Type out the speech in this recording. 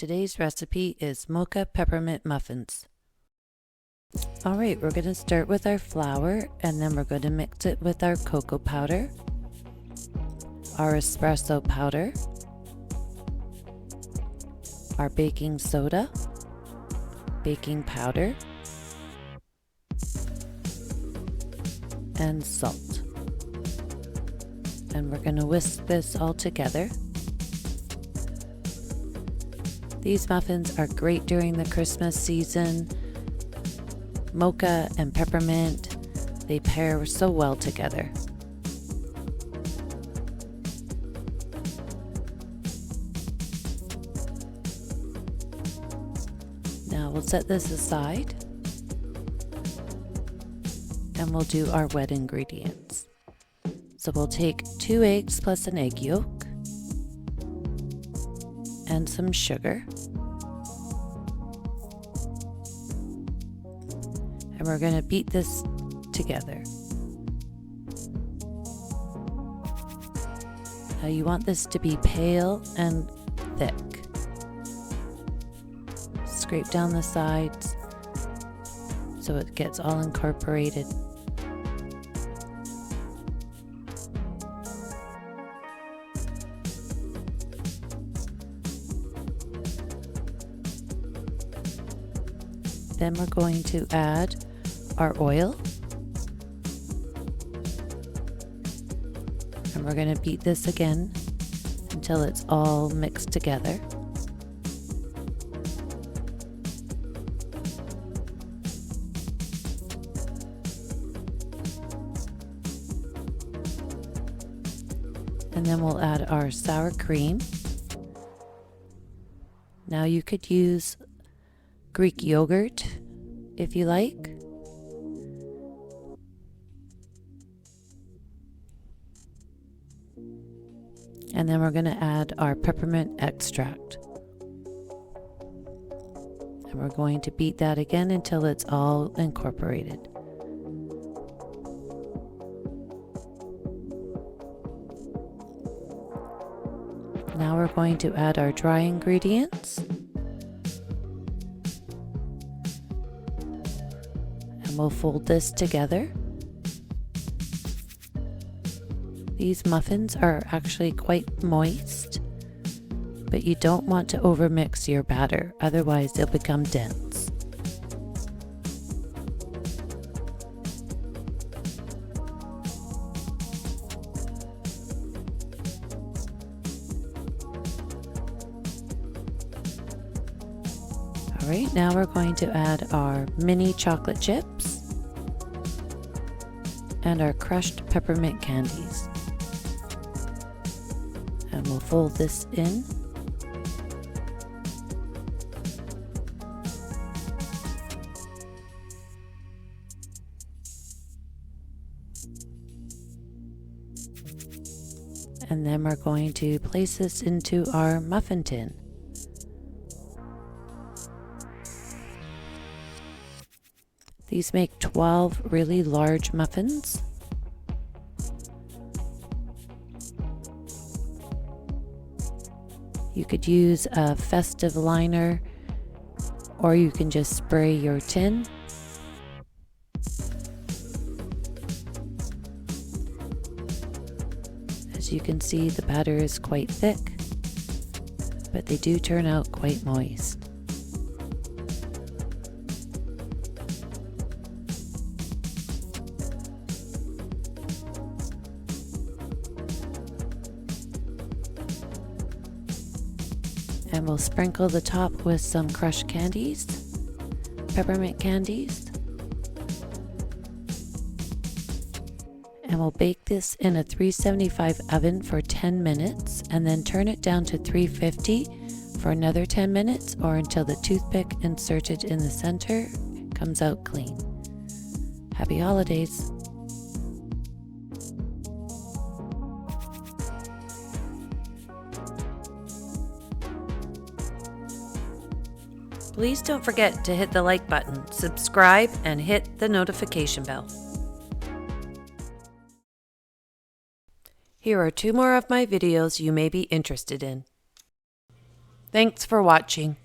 Today's recipe is Mocha Peppermint Muffins. Alright, we're going to start with our flour and then we're going to mix it with our cocoa powder, our espresso powder, our baking soda, baking powder, and salt. And we're going to whisk this all together. These muffins are great during the Christmas season. Mocha and peppermint, they pair so well together. Now we'll set this aside and we'll do our wet ingredients. So we'll take 2 eggs plus an egg yolk and some sugar. And we're going to beat this together. Now you want this to be pale and thick. Scrape down the sides so it gets all incorporated. Then we're going to add our oil. And we're going to beat this again until it's all mixed together. And then we'll add our sour cream. Now you could use Greek yogurt if you like. And then we're going to add our peppermint extract. And we're going to beat that again until it's all incorporated. Now we're going to add our dry ingredients. And we'll fold this together. These muffins are actually quite moist, but you don't want to overmix your batter, otherwise they'll become dense. Alright, now we're going to add our mini chocolate chips and our crushed peppermint candies. And we'll fold this in. And then we're going to place this into our muffin tin. These make 12 really large muffins. You could use a festive liner, or you can just spray your tin. As you can see, the batter is quite thick, but they do turn out quite moist. And we'll sprinkle the top with some crushed candies, peppermint candies. And we'll bake this in a 375 oven for 10 minutes and then turn it down to 350 for another 10 minutes or until the toothpick inserted in the center comes out clean. Happy holidays! Please don't forget to hit the like button, subscribe, and hit the notification bell. Here are 2 more of my videos you may be interested in. Thanks for watching.